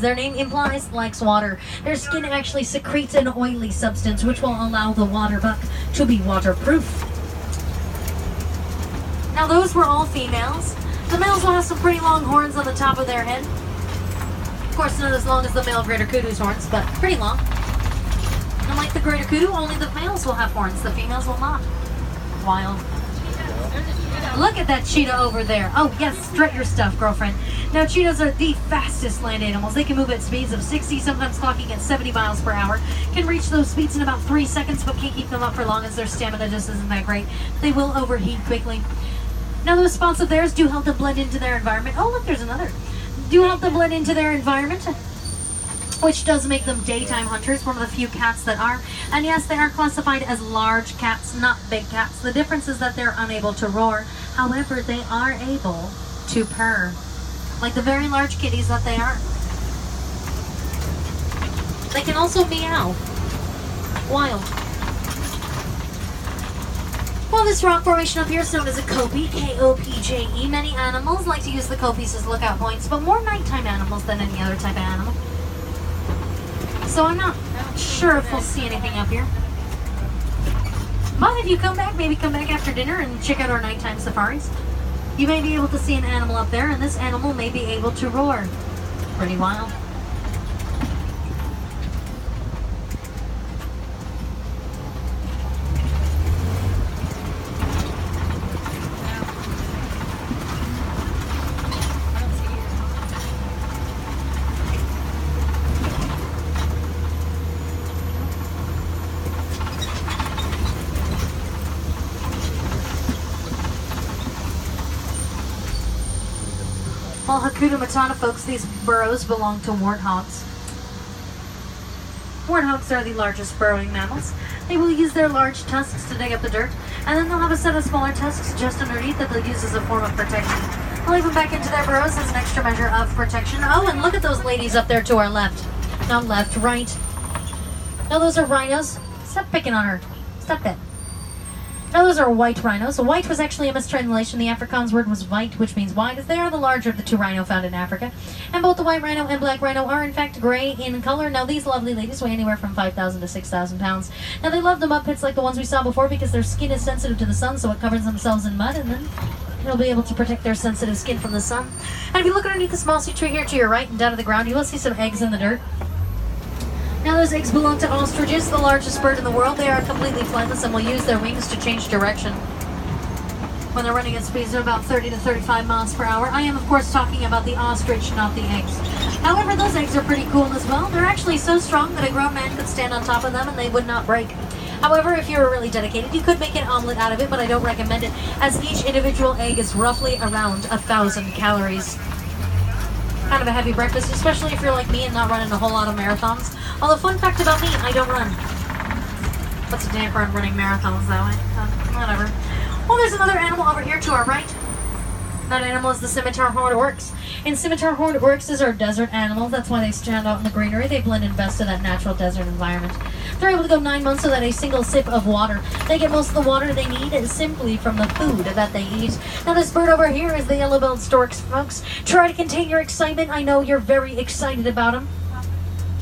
their name implies, likes water. Their skin actually secretes an oily substance which will allow the water buck to be waterproof. Now those were all females. The males will have some pretty long horns on the top of their head. Of course, not as long as the male greater kudu's horns, but pretty long. And like the greater kudu, only the males will have horns, the females will not. Wild. Look at that cheetah over there. Oh yes, strut your stuff, girlfriend. Now cheetahs are the fastest land animals. They can move at speeds of 60, sometimes clocking at 70 miles per hour. Can reach those speeds in about 3 seconds, but can't keep them up for long as their stamina just isn't that great. They will overheat quickly. Now those spots of theirs do help them blend into their environment. Oh look, there's another. Do help them blend into their environment, which does make them daytime hunters, one of the few cats that are. And yes, they are classified as large cats, not big cats. The difference is that they're unable to roar. However, they are able to purr, like the very large kitties that they are. They can also meow. Wild. Well, this rock formation up here is known as a kopje, K-O-P-J-E. Many animals like to use the kopjes as lookout points, but more nighttime animals than any other type of animal. So I'm not sure if we'll see anything up here. But if you come back, maybe come back after dinner and check out our nighttime safaris. You may be able to see an animal up there, and this animal may be able to roar. Pretty wild. Well, Hakuna Matata, folks, these burrows belong to warthogs. Warthogs are the largest burrowing mammals. They will use their large tusks to dig up the dirt, and then they'll have a set of smaller tusks just underneath that they'll use as a form of protection. They'll leave them back into their burrows as an extra measure of protection. Oh, and look at those ladies up there to our left. Not left, right. No, those are rhinos. Stop picking on her. Stop that. Now those are white rhinos. White was actually a mistranslation. The Afrikaans word was white, which means white, as they are the larger of the two rhino found in Africa. And both the white rhino and black rhino are in fact gray in color. Now these lovely ladies weigh anywhere from 5,000 to 6,000 pounds. Now they love the mud pits like the ones we saw before because their skin is sensitive to the sun, so it covers themselves in mud, and then they'll be able to protect their sensitive skin from the sun. And if you look underneath the small sea tree here to your right and down to the ground, you will see some eggs in the dirt. Now those eggs belong to ostriches, the largest bird in the world. They are completely flightless and will use their wings to change direction when they're running at speeds of about 30 to 35 miles per hour. I am, of course, talking about the ostrich, not the eggs. However, those eggs are pretty cool as well. They're actually so strong that a grown man could stand on top of them and they would not break. However, if you were really dedicated, you could make an omelet out of it, but I don't recommend it, as each individual egg is roughly around 1,000 calories. Kind of a heavy breakfast, especially if you're like me and not running a whole lot of marathons. Although, fun fact about me, I don't run. What's a damper on running marathons that way? Whatever. Well, there's another animal over here to our right. That animal is the scimitar horned oryx. And scimitar horned oryxes are desert animals. That's why they stand out in the greenery. They blend in best to that natural desert environment. They're able to go 9 months without a single sip of water. They get most of the water they need simply from the food that they eat. Now this bird over here is the yellow-billed storks, folks. Try to contain your excitement. I know you're very excited about them.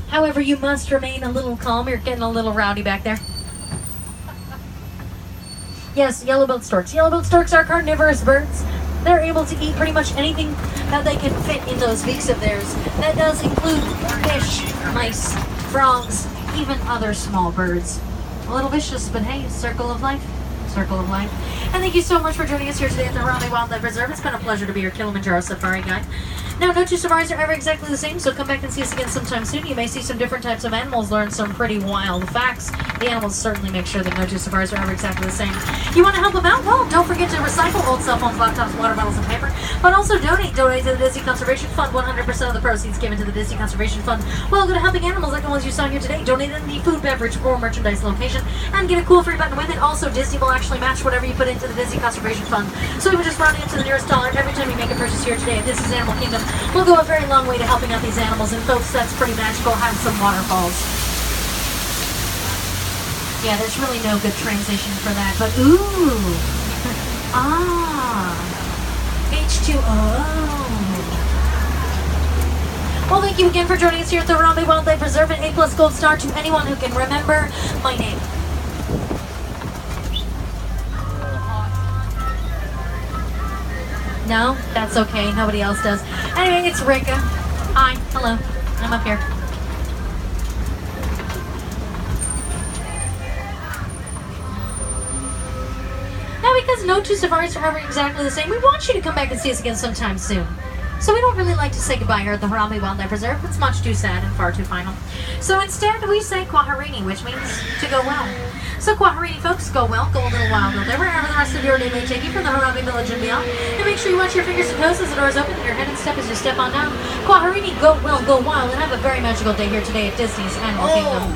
However, you must remain a little calm. You're getting a little rowdy back there. Yes, yellow-billed storks. Yellow-billed storks are carnivorous birds. They're able to eat pretty much anything that they can fit in those beaks of theirs. That does include fish, mice, frogs, even other small birds. A little vicious, but hey, circle of life. Circle of life. And thank you so much for joining us here today at the Harambe Wildlife Reserve. It's been a pleasure to be your Kilimanjaro Safari Guide. Now, no two safaris are ever exactly the same, so come back and see us again sometime soon. You may see some different types of animals, learn some pretty wild facts. The animals certainly make sure that no two safaris are ever exactly the same. You want to help them out? Well, don't forget to recycle old cell phones, laptops, water bottles, and paper. But also donate. Donate to the Disney Conservation Fund. 100% of the proceeds given to the Disney Conservation Fund will go to helping animals like the ones you saw here today. Donate in the food, beverage, or merchandise location and get a cool free button with it. Also, Disney will actually match whatever you put into the Disney Conservation Fund. So even just rounding up to the nearest dollar every time you make a purchase here today at This Is Animal Kingdom will go a very long way to helping out these animals. And folks, that's pretty magical. Have some waterfalls. Yeah, there's really no good transition for that, but ooh. H2O. Well, thank you again for joining us here at the Harambe Wildlife Preserve. An A+ Gold Star to anyone who can remember my name. No? That's okay. Nobody else does. Anyway, it's Rika. Hi. Hello. I'm up here. Now, because no two safaris are ever exactly the same, we want you to come back and see us again sometime soon. So we don't really like to say goodbye here at the Harambe Wildlife Preserve. It's much too sad and far too final. So instead, we say Kwaherini, which means to go well. So Kwaherini, folks, go well, go a little wild out there, wherever the rest of your day may take you from the Harambe Village and beyond. And make sure you watch your fingers and toes as the doors open and your head and step as you step on down. Kwaherini, go well, go wild, and have a very magical day here today at Disney's Animal Kingdom.